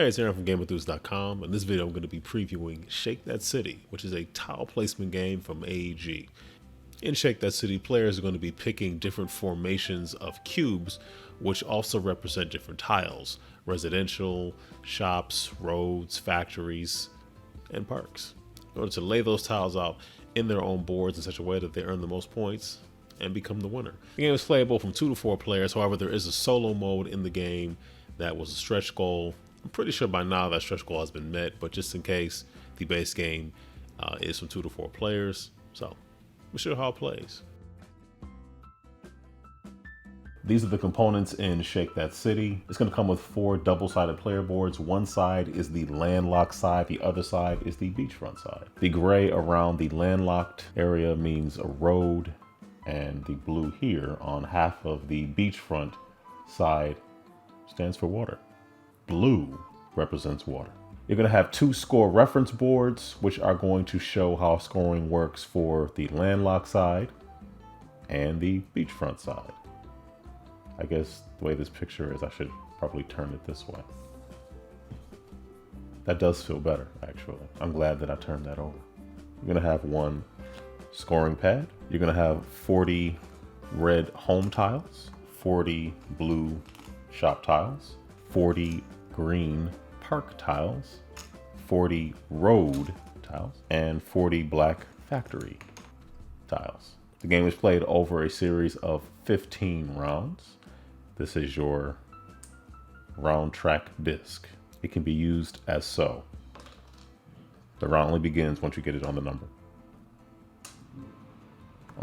Hey, it's Aaron from GameEnthus.com. In this video, I'm going to be previewing Shake That City, which is a tile placement game from AEG. In Shake That City, players are going to be picking different formations of cubes, which also represent different tiles: residential, shops, roads, factories, and parks. In order to lay those tiles out in their own boards in such a way that they earn the most points and become the winner. The game is playable from 2 to 4 players. However, there is a solo mode in the game that was a stretch goal. I'm pretty sure by now that stretch goal has been met, but just in case, the base game is from 2 to 4 players. So we'll show how it plays. These are the components in Shake That City. It's going to come with 4 double-sided player boards. One side is the landlocked side, the other side is the beachfront side. The gray around the landlocked area means a road, and the blue here on half of the beachfront side stands for water. Blue represents water. You're going to have 2 score reference boards, which are going to show how scoring works for the landlocked side and the beachfront side. I guess the way this picture is, I should probably turn it this way. That does feel better, actually. I'm glad that I turned that over. You're going to have 1 scoring pad. You're going to have 40 red home tiles, 40 blue shop tiles, 40 green park tiles, 40 road tiles, and 40 black factory tiles. The game is played over a series of 15 rounds. This is your round track disc. It can be used as so. The round only begins once you get it on the number.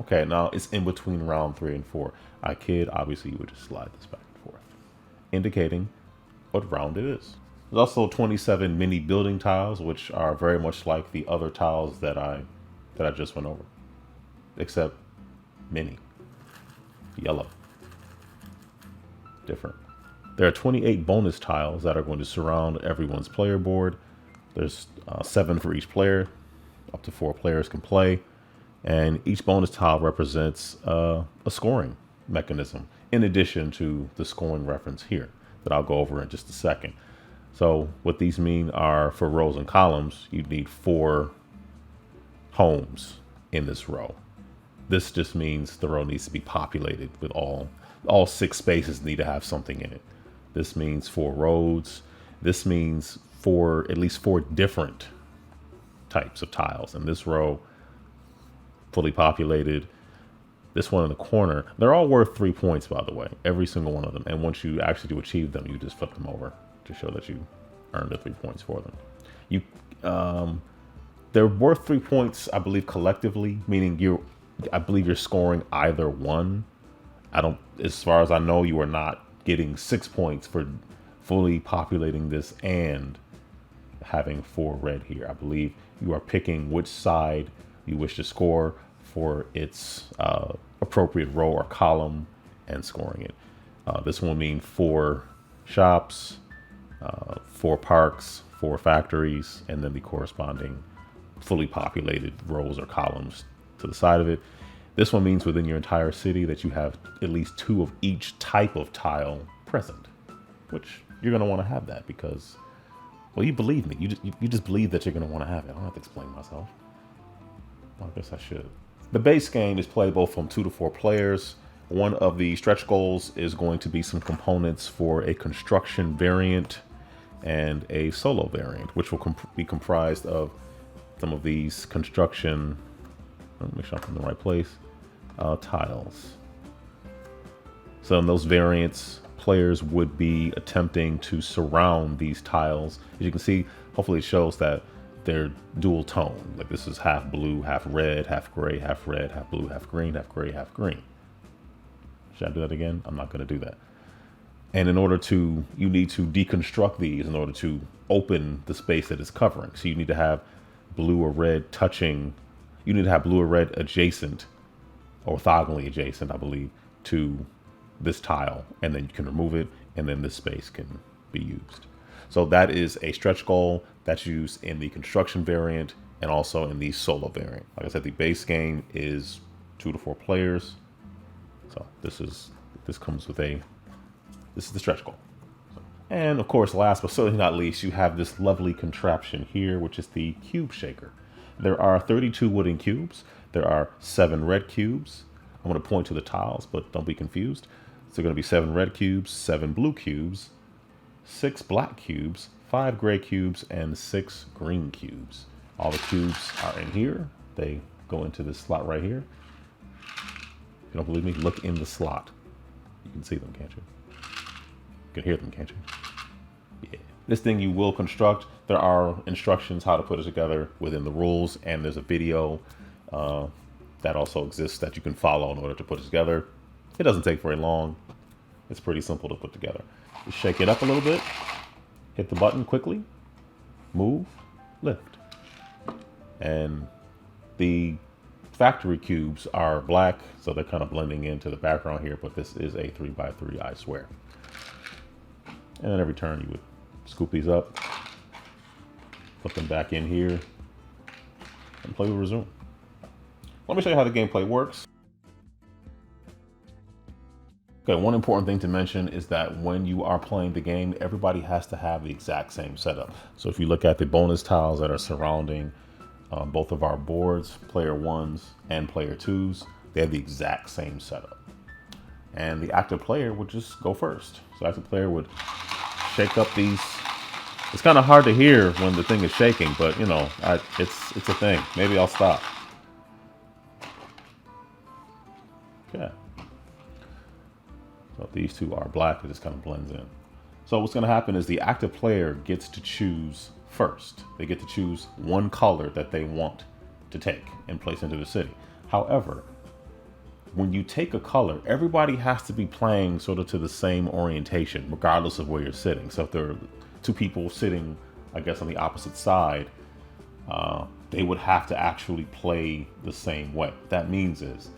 Okay, now it's in between round 3 and 4. I kid, obviously you would just slide this back and forth, indicating what round it is. There's also 27 mini building tiles, which are very much like the other tiles that I just went over, except mini, yellow, different. There are 28 bonus tiles that are going to surround everyone's player board. There's 7 for each player. Up to 4 players can play, and each bonus tile represents a scoring mechanism in addition to the scoring reference here that I'll go over in just a second. So what these mean are, for rows and columns, you need 4 homes in this row. This just means the row needs to be populated with all 6 spaces need to have something in it. This means 4 roads. This means at least 4 different types of tiles. And this row, fully populated. This one in the corner, they're all worth 3 points, by the way, every single one of them. And once you actually do achieve them, you just flip them over to show that you earned the 3 points for them. They're worth 3 points, I believe, collectively, meaning I believe you're scoring either one. As far as I know, you are not getting 6 points for fully populating this and having 4 red here. I believe you are picking which side you wish to score for its appropriate row or column and scoring it. This will mean 4 shops, 4 parks, 4 factories, and then the corresponding fully populated rows or columns to the side of it. This one means within your entire city that you have at least 2 of each type of tile present, which you're going to want to have that because, well, you believe me. You just believe that you're going to want to have it. I don't have to explain myself. Well, I guess I should. The base game is playable from 2 to 4 players. One of the stretch goals is going to be some components for a construction variant and a solo variant, which will be comprised of some of these construction, let me make sure I'm in the right place, tiles. So in those variants, players would be attempting to surround these tiles. As you can see, hopefully it shows that they're dual tone. Like this is half blue, half red, half gray, half red, half blue, half green, half gray, half green. Should I do that again? I'm not going to do that. And you need to deconstruct these in order to open the space that it's covering. So you need to have blue or red touching. You need to have blue or red adjacent, orthogonally adjacent, I believe, to this tile. And then you can remove it, and then this space can be used. So that is a stretch goal that's used in the construction variant and also in the solo variant. Like I said, the base game is 2 to 4 players. So this comes with this is the stretch goal. So And of course, last but certainly not least, you have this lovely contraption here, which is the cube shaker. There are 32 wooden cubes. There are 7 red cubes. I'm going to point to the tiles, but don't be confused. So going to be 7 red cubes, 7 blue cubes, 6 black cubes, 5 gray cubes, and 6 green cubes. All the cubes are in here. They go into this slot right here. If you don't believe me, look in the slot. You can see them, can't you? You can hear them, can't you? Yeah. This thing you will construct. There are instructions how to put it together within the rules, and there's a video that also exists that you can follow in order to put it together. It doesn't take very long. It's pretty simple to put together. Just shake it up a little bit, hit the button quickly, move, lift. And the factory cubes are black, so they're kind of blending into the background here, but this is a 3x3, I swear. And then every turn you would scoop these up, put them back in here, and play will resume. Let me show you how the gameplay works. Okay, one important thing to mention is that when you are playing the game, everybody has to have the exact same setup. So if you look at the bonus tiles that are surrounding both of our boards, player 1s and player 2s, they have the exact same setup. And the active player would just go first. So active player would shake up these. It's kind of hard to hear when the thing is shaking, but you know, it's a thing. Maybe I'll stop. Okay. So if these two are black, it just kind of blends in. So what's going to happen is the active player gets to choose first. They get to choose one color that they want to take and place into the city. However, when you take a color, everybody has to be playing sort of to the same orientation, regardless of where you're sitting. So if there are 2 people sitting, I guess, on the opposite side, they would have to actually play the same way. What that means is,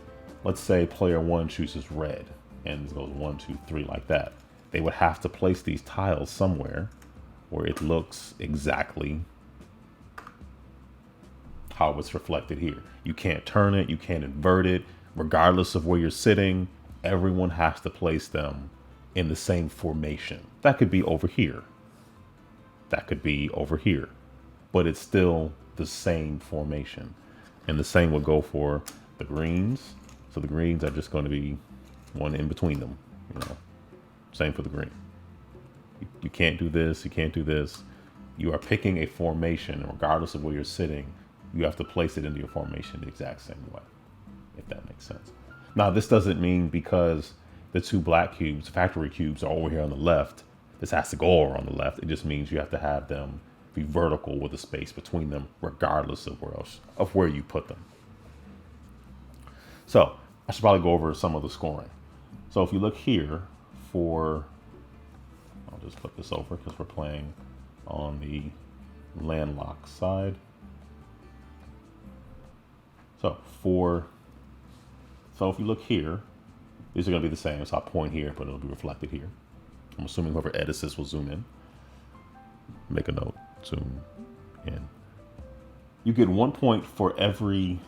let's say player 1 chooses red and it goes 1, 2, 3 like that. They would have to place these tiles somewhere where it looks exactly how it's reflected here. You can't turn it, you can't invert it. Regardless of where you're sitting, everyone has to place them in the same formation. That could be over here. That could be over here. But it's still the same formation. And the same would go for the greens. So the greens are just going to be one in between them, you know. Same for the green. You can't do this, you can't do this. You are picking a formation, regardless of where you're sitting, you have to place it into your formation the exact same way, if that makes sense. Now, this doesn't mean because the 2 black cubes, factory cubes, are over here on the left, this has to go over on the left. It just means you have to have them be vertical with a space between them, regardless of where you put them. So I should probably go over some of the scoring. So if you look here for, I'll just flip this over because we're playing on the landlocked side. So if you look here, these are going to be the same. So I'll point here, but it'll be reflected here. I'm assuming whoever edits this will zoom in. Make a note, zoom in. You get 1 point for every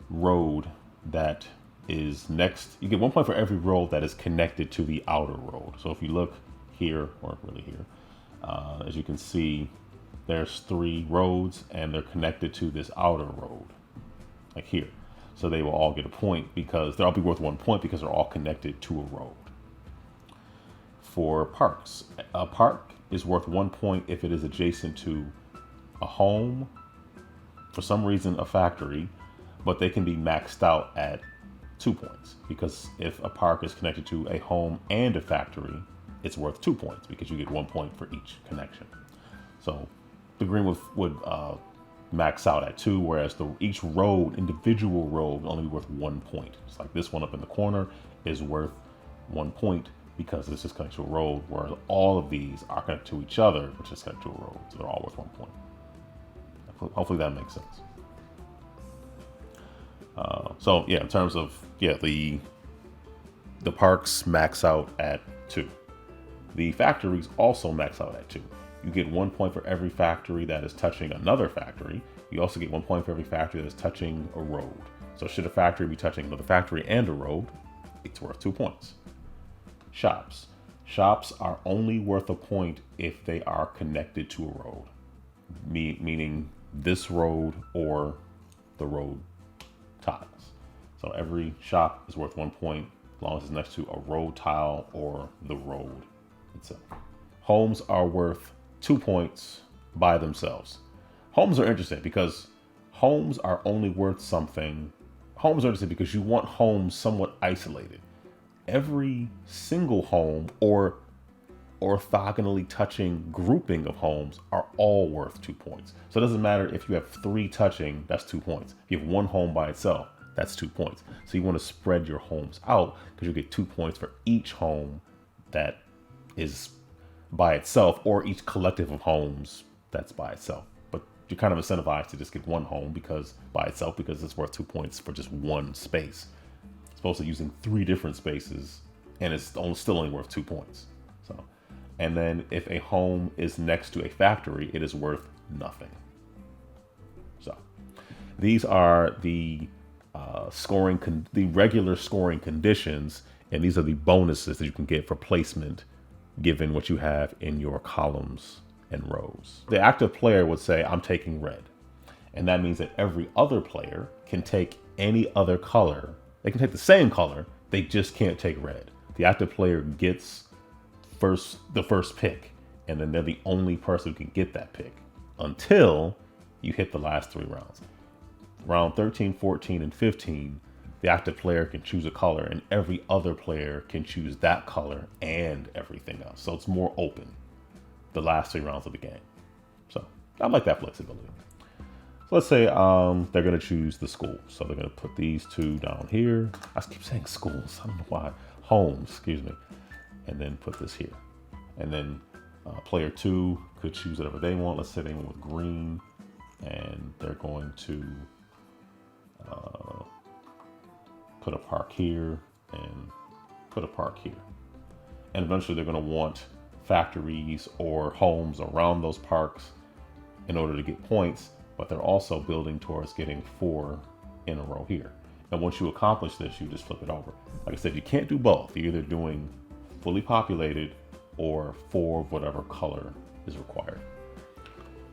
road that is next. You get 1 point for every road that is connected to the outer road. So if you look here, or really here, as you can see, there's 3 roads and they're connected to this outer road, like here. So they will all get a point because they'll all be worth 1 point because they're all connected to a road. For parks, a park is worth 1 point if it is adjacent to a home, for some reason a factory, but they can be maxed out at 2 points, because if a park is connected to a home and a factory, it's worth 2 points because you get 1 point for each connection. So the green would max out at 2, whereas each road, individual road, only worth 1 point. It's like this one up in the corner is worth 1 point because this is connected to a road, whereas all of these are connected to each other, which is connected to a road. So they're all worth 1 point. Hopefully that makes sense. So yeah, in terms of, the parks max out at 2. The factories also max out at 2. You get 1 point for every factory that is touching another factory. You also get 1 point for every factory that is touching a road. So should a factory be touching another factory and a road, it's worth 2 points. Shops. Shops are only worth a point if they are connected to a road, meaning this road or the road tiles. So every shop is worth 1 point as long as it's next to a road tile or the road itself. Homes are worth 2 points by themselves. Homes are interesting because homes are only worth something. Homes are interesting because you want homes somewhat isolated. Every single home or orthogonally touching grouping of homes are all worth 2 points. So it doesn't matter if you have 3 touching, that's 2 points. If you have 1 home by itself, that's 2 points. So you want to spread your homes out because you get 2 points for each home that is by itself or each collective of homes that's by itself. But you're kind of incentivized to just get 1 home because by itself because it's worth 2 points for just 1 space. Opposed to using 3 different spaces and it's still only worth 2 points. So, and then if a home is next to a factory, it is worth nothing. So these are the the regular scoring conditions, and these are the bonuses that you can get for placement given what you have in your columns and rows. The active player would say, I'm taking red. And that means that every other player can take any other color. They can take the same color, they just can't take red. The active player gets the first pick, and then they're the only person who can get that pick until you hit the last 3 rounds. Round 13, 14, and 15, the active player can choose a color, and every other player can choose that color and everything else. So it's more open, the last 3 rounds of the game. So I like that flexibility. So let's say they're going to choose the school. So they're going to put these 2 down here. I keep saying schools. I don't know why. Homes, excuse me. And then put this here. And then player 2 could choose whatever they want. Let's say they went with green. And they're going to put a park here and put a park here. And eventually they're going to want factories or homes around those parks in order to get points. But they're also building towards getting 4 in a row here. And once you accomplish this, you just flip it over. Like I said, you can't do both. You're either doing fully populated or 4 of whatever color is required.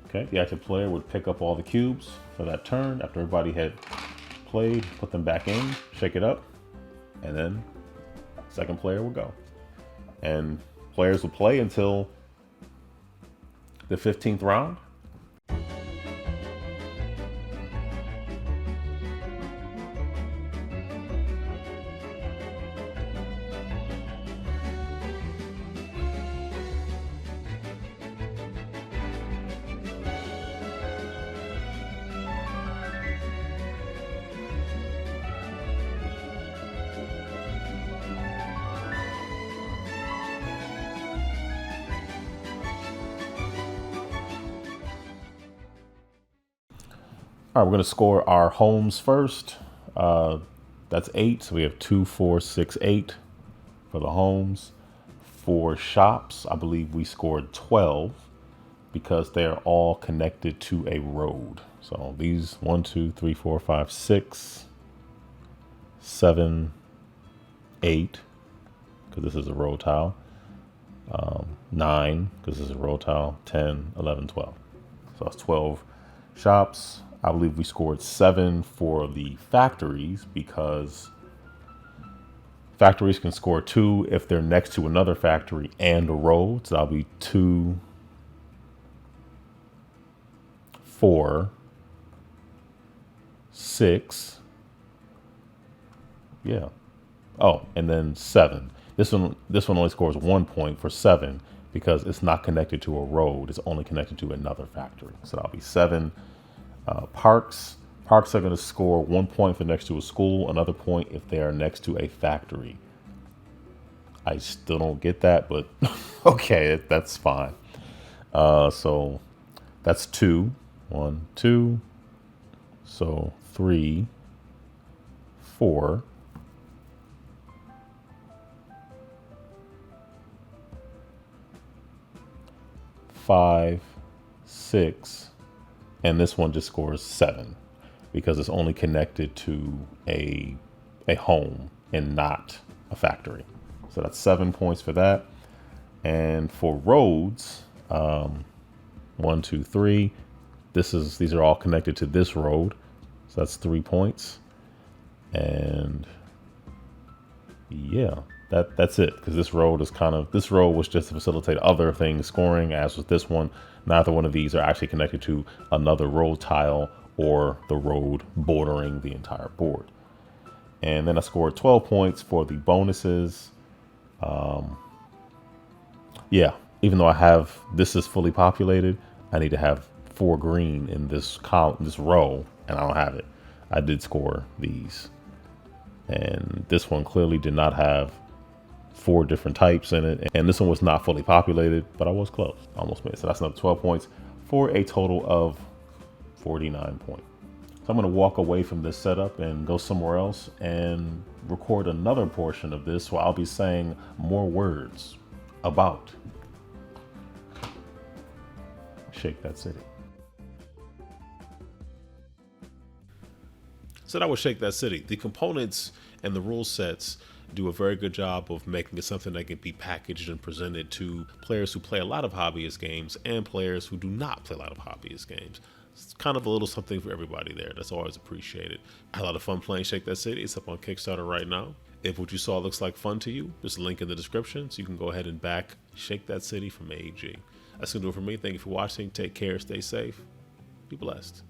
Okay, the active player would pick up all the cubes for that turn after everybody had played, put them back in, shake it up, and then second player will go. And players will play until the 15th round. All right, we're going to score our homes first. That's 8. So we have 2, 4, 6, 8 for the homes. For shops, I believe we scored 12 because they're all connected to a road. So these 1, 2, 3, 4, 5, 6, 7, 8, because this is a road tile. 9, because this is a road tile. 10, 11, 12. So that's 12 shops. I believe we scored 7 for the factories because factories can score 2 if they're next to another factory and a road. So that'll be 2, 4, 6. Yeah. Oh, and then 7. This one only scores 1 point for 7 because it's not connected to a road. It's only connected to another factory. So that'll be 7. Parks are going to score 1 point for next to a school, another point if they are next to a factory. I still don't get that, but okay, that's fine. So that's 2. 1, 2. So 3, 4. 5, 6. And this one just scores 7 because it's only connected to a home and not a factory. So that's 7 points for that. And for roads, 1, 2, 3. These are all connected to this road. So that's 3 points. And yeah, that's it. Because this road was just to facilitate other things scoring, as with this one. Neither one of these are actually connected to another road tile or the road bordering the entire board. And then I scored 12 points for the bonuses. Yeah, even though this is fully populated, I need to have 4 green in this row, and I don't have it. I did score these. And this one clearly did not have 4 different types in it. And this one was not fully populated, but I was close. I almost made it. So that's another 12 points for a total of 49 points. So I'm going to walk away from this setup and go somewhere else and record another portion of this where I'll be saying more words about Shake That City. So that was Shake That City. The components and the rule sets do a very good job of making it something that can be packaged and presented to players who play a lot of hobbyist games and players who do not play a lot of hobbyist games. It's kind of a little something for everybody there. That's always appreciated. I had a lot of fun playing Shake That City. It's up on Kickstarter right now. If what you saw looks like fun to you, there's a link in the description so you can go ahead and back Shake That City from AEG. That's going to do it for me. Thank you for watching. Take care. Stay safe. Be blessed.